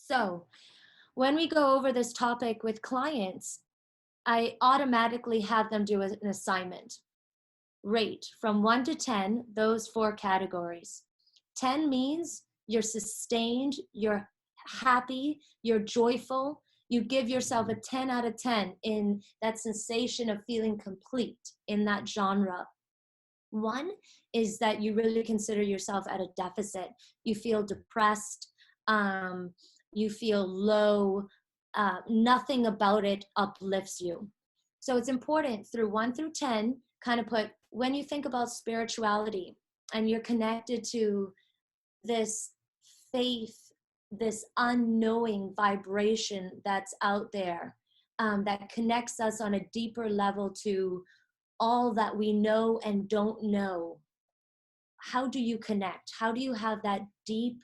So when we go over this topic with clients, I automatically have them do an assignment. Rate from 1 to 10, those 4 categories. 10 means you're sustained, you're happy, you're joyful. You give yourself a 10 out of 10 in that sensation of feeling complete in that genre. 1 is that you really consider yourself at a deficit. You feel depressed, you feel low, nothing about it uplifts you. So it's important through 1 through 10, kind of put, when you think about spirituality and you're connected to this faith, this unknowing vibration that's out there, that connects us on a deeper level to all that we know and don't know. How do you connect? How do you have that deep,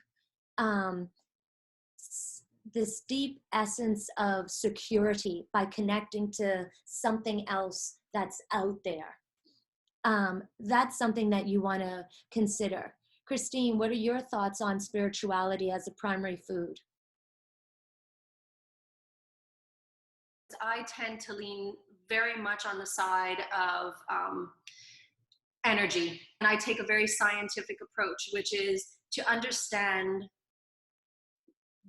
this deep essence of security by connecting to something else that's out there? That's something that you want to consider. Christine, what are your thoughts on spirituality as a primary food? I tend to lean very much on the side of energy. And I take a very scientific approach, which is to understand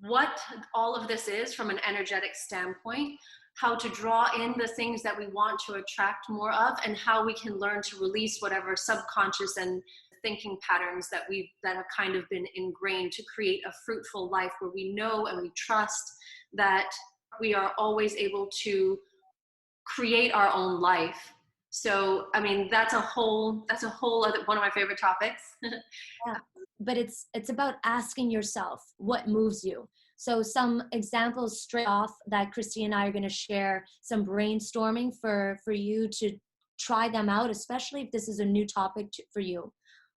what all of this is from an energetic standpoint, how to draw in the things that we want to attract more of, and how we can learn to release whatever subconscious and thinking patterns that have kind of been ingrained to create a fruitful life where we know and we trust that we are always able to create our own life. So, I mean, that's a whole other one of my favorite topics. Yeah. But it's about asking yourself what moves you. So some examples straight off that Christy and I are going to share, some brainstorming for you to try them out, especially if this is a new topic for you.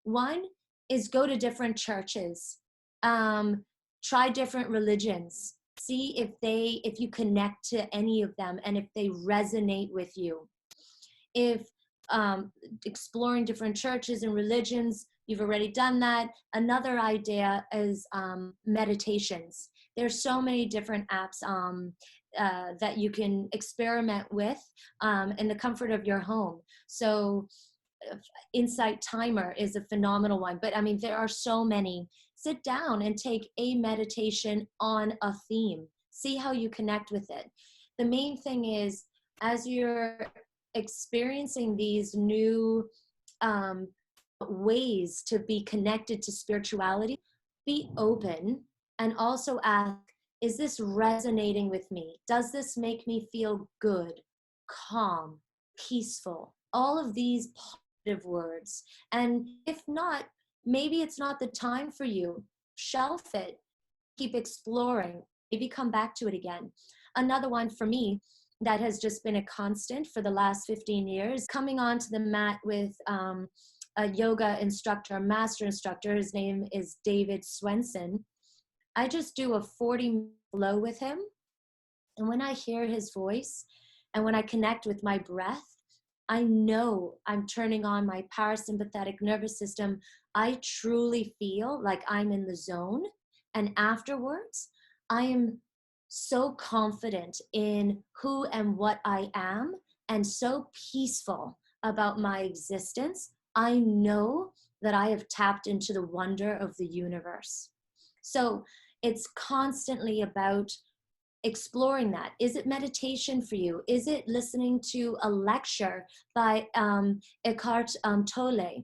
1 is go to different churches, try different religions, see if you connect to any of them and if they resonate with you. If exploring different churches and religions, you've already done that. Another idea is meditations. There's so many different apps that you can experiment with in the comfort of your home. So Insight Timer is a phenomenal one, but I mean, there are so many. Sit down and take a meditation on a theme. See how you connect with it. The main thing is, as you're experiencing these new ways to be connected to spirituality, be open and also ask, is this resonating with me? Does this make me feel good, calm, peaceful? All of these positive words. And if not, maybe it's not the time for you. Shelf it, keep exploring, maybe come back to it again. Another one for me that has just been a constant for the last 15 years, coming onto the mat with a yoga instructor, a master instructor. His name is David Swenson. I just do a 40 flow with him. And when I hear his voice and when I connect with my breath, I know I'm turning on my parasympathetic nervous system. I truly feel like I'm in the zone. And afterwards, I am so confident in who and what I am and so peaceful about my existence. I know that I have tapped into the wonder of the universe. So it's constantly about exploring that. Is it meditation for you? Is it listening to a lecture by Eckhart Tolle,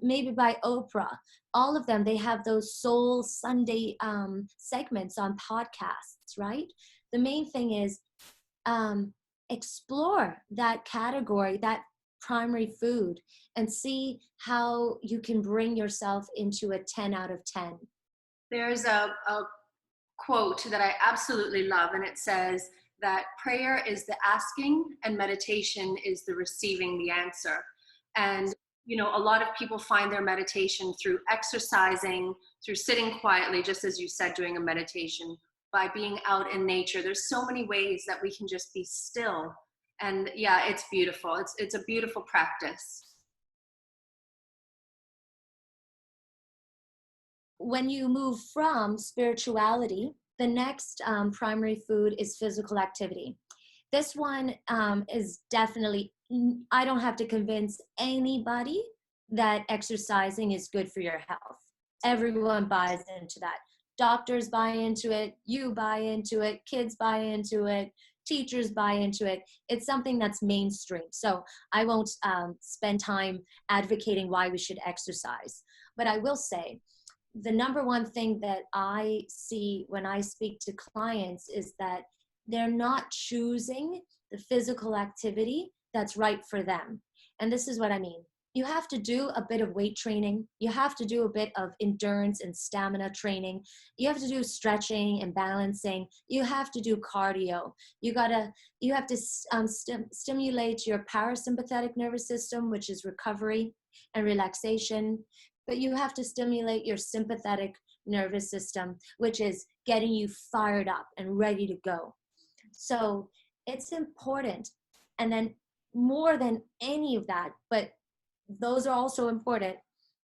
maybe by Oprah? All of them, they have those Soul Sunday segments on podcasts, right? The main thing is explore that category, that primary food, and see how you can bring yourself into a 10 out of 10. There's a quote that I absolutely love, and it says that prayer is the asking and meditation is the receiving the answer. And you know, a lot of people find their meditation through exercising, through sitting quietly, just as you said, doing a meditation, by being out in nature. There's so many ways that we can just be still. And yeah, it's beautiful. It's a beautiful practice. when you move from spirituality, the next primary food is physical activity. This one is definitely, I don't have to convince anybody that exercising is good for your health. Everyone buys into that. Doctors buy into it, you buy into it, kids buy into it, teachers buy into it. It's something that's mainstream. So I won't spend time advocating why we should exercise. But I will say, the number one thing that I see when I speak to clients is that they're not choosing the physical activity that's right for them. And this is what I mean. You have to do a bit of weight training. You have to do a bit of endurance and stamina training. You have to do stretching and balancing. You have to do cardio. You have to stimulate your parasympathetic nervous system, which is recovery and relaxation. But you have to stimulate your sympathetic nervous system, which is getting you fired up and ready to go. So it's important. And then more than any of that, but those are also important,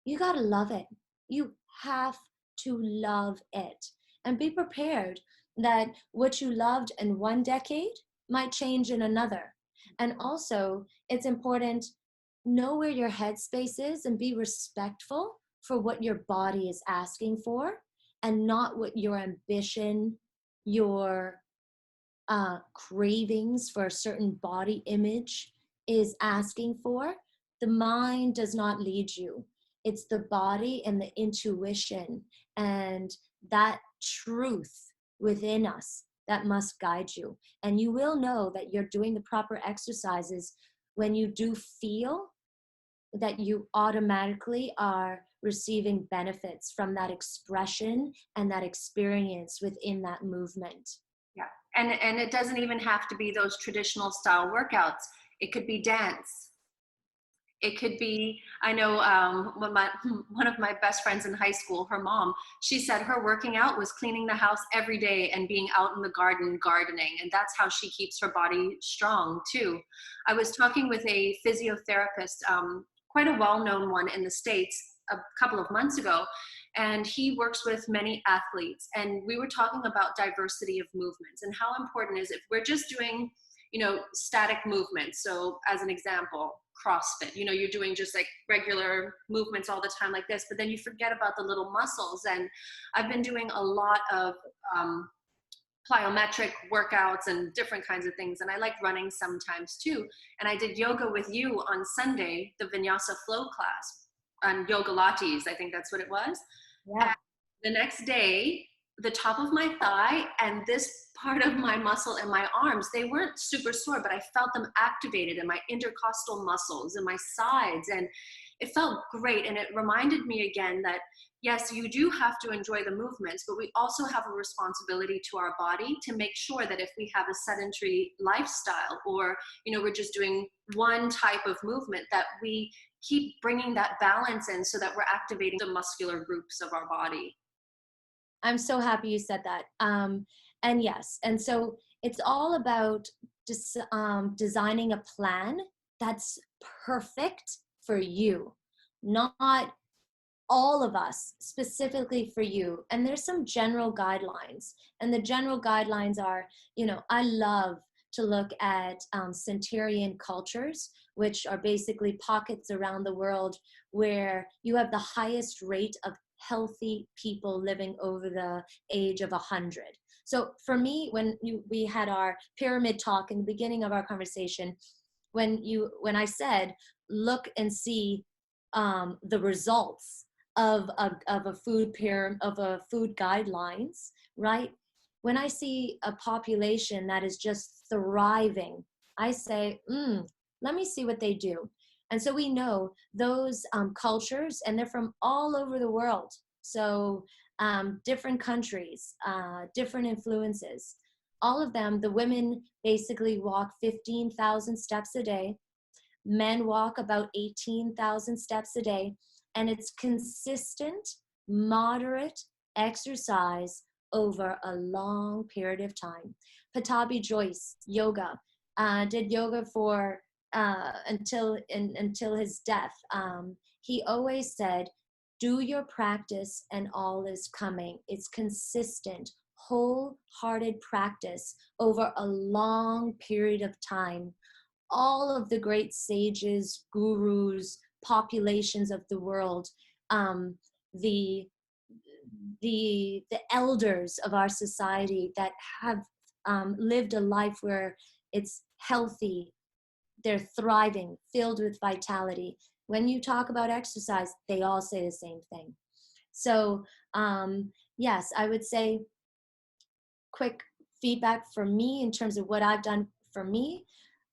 you got to love it. You have to love it. And be prepared that what you loved in one decade might change in another. And also, it's important, know where your headspace is and be respectful for what your body is asking for and not what your ambition, your cravings for a certain body image is asking for. The mind does not lead you. It's the body and the intuition and that truth within us that must guide you. And you will know that you're doing the proper exercises when you do feel that you automatically are receiving benefits from that expression and that experience within that movement. Yeah. And it doesn't even have to be those traditional style workouts. It could be dance. It could be, I know one of my best friends in high school, her mom, she said her working out was cleaning the house every day and being out in the garden gardening. And that's how she keeps her body strong too. I was talking with a physiotherapist, quite a well-known one in the States a couple of months ago. And he works with many athletes. And we were talking about diversity of movements and how important it is if we're just doing, static movements. So as an example, CrossFit, you're doing just like regular movements all the time like this, but then you forget about the little muscles. And I've been doing a lot of plyometric workouts and different kinds of things. And I like running sometimes too. And I did yoga with you on Sunday, the Vinyasa flow class on Yoga Lattes. I think that's what it was. Yeah. And the next day, the top of my thigh and this part of my muscle in my arms, they weren't super sore, but I felt them activated in my intercostal muscles and my sides. And it felt great. And it reminded me again that, yes, you do have to enjoy the movements, but we also have a responsibility to our body to make sure that if we have a sedentary lifestyle or, we're just doing one type of movement, that we keep bringing that balance in so that we're activating the muscular groups of our body. I'm so happy you said that. And yes, and so it's all about just designing a plan that's perfect for you, not all of us, specifically for you. And there's some general guidelines. And the general guidelines are, I love to look at centurion cultures, which are basically pockets around the world where you have the highest rate of healthy people living over the age of 100. So for me, when we had our pyramid talk in the beginning of our conversation, when I said, look and see the results of a food pyramid, of a food guidelines, right? When I see a population that is just thriving, I say, let me see what they do. And so we know those cultures, and they're from all over the world. So different countries, different influences, all of them, the women basically walk 15,000 steps a day. Men walk about 18,000 steps a day. And it's consistent, moderate exercise over a long period of time. Patabi Joyce, yoga, did yoga for until his death. He always said, Do your practice and all is coming. It's consistent, wholehearted practice over a long period of time. All of the great sages, gurus, populations of the world, um, the the elders of our society that have lived a life where it's healthy, they're thriving, filled with vitality. When you talk about exercise, they all say the same thing. So yes, I would say quick feedback for me in terms of what I've done for me.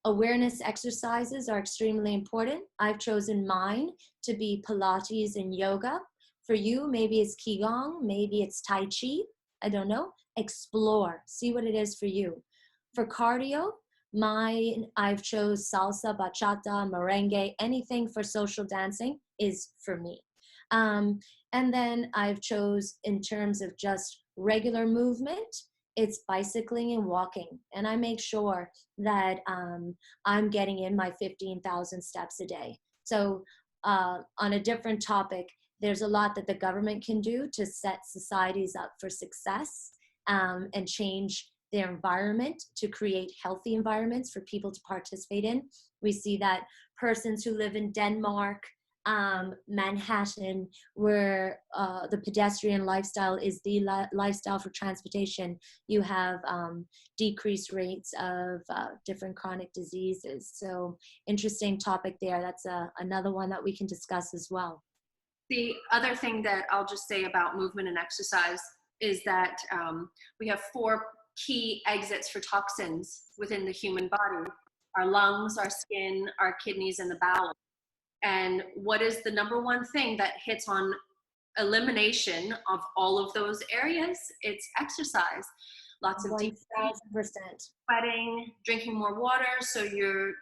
Awareness exercises are extremely important. I've chosen mine to be Pilates and yoga. For you, maybe it's Qigong, maybe it's Tai Chi. I don't know. Explore, see what it is for you. For cardio, I've chose salsa, bachata, merengue, anything for social dancing is for me. And then I've chose in terms of just regular movement, it's bicycling and walking. And I make sure that I'm getting in my 15,000 steps a day. So on a different topic, there's a lot that the government can do to set societies up for success and change their environment to create healthy environments for people to participate in. We see that persons who live in Denmark, Manhattan, where the pedestrian lifestyle is the lifestyle for transportation, you have decreased rates of different chronic diseases. So interesting topic there. That's another one that we can discuss as well. The other thing that I'll just say about movement and exercise is that we have 4 key exits for toxins within the human body: our lungs, our skin, our kidneys, and the bowel. And what is the number one thing that hits on elimination of all of those areas? It's exercise. Lots of deep 1,000%. sweating, drinking more water, so you're,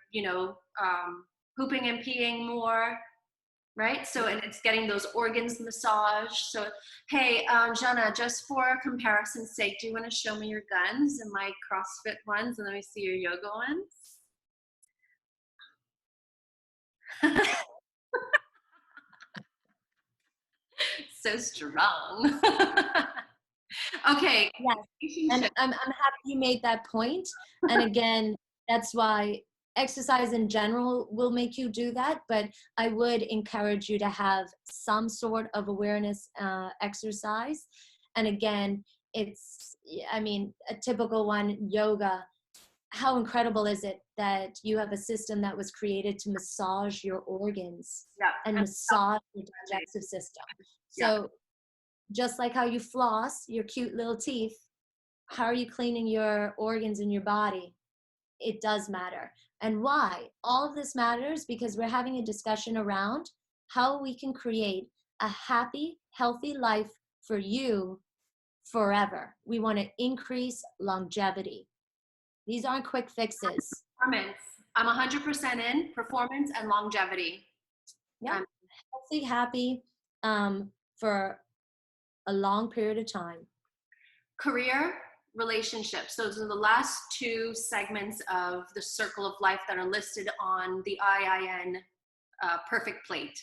pooping and peeing more, right? So, and it's getting those organs massaged. So, hey, Jana, just for comparison's sake, do you want to show me your guns and my CrossFit ones, and let me see your yoga ones? So strong. Okay. Yes. And I'm happy you made that point. And again, that's why exercise in general will make you do that. But I would encourage you to have some sort of awareness exercise. And again, it's, I mean, a typical one, yoga. How incredible is it that you have a system that was created to massage your organs and massage your digestive system? So just like how you floss your cute little teeth, how are you cleaning your organs in your body? It does matter. And why? All of this matters because we're having a discussion around how we can create a happy, healthy life for you forever. We want to increase longevity. These aren't quick fixes. Performance. I'm 100% in performance and longevity. Yeah, healthy, happy for a long period of time. Career, relationships. Those are the last 2 segments of the circle of life that are listed on the IIN perfect plate.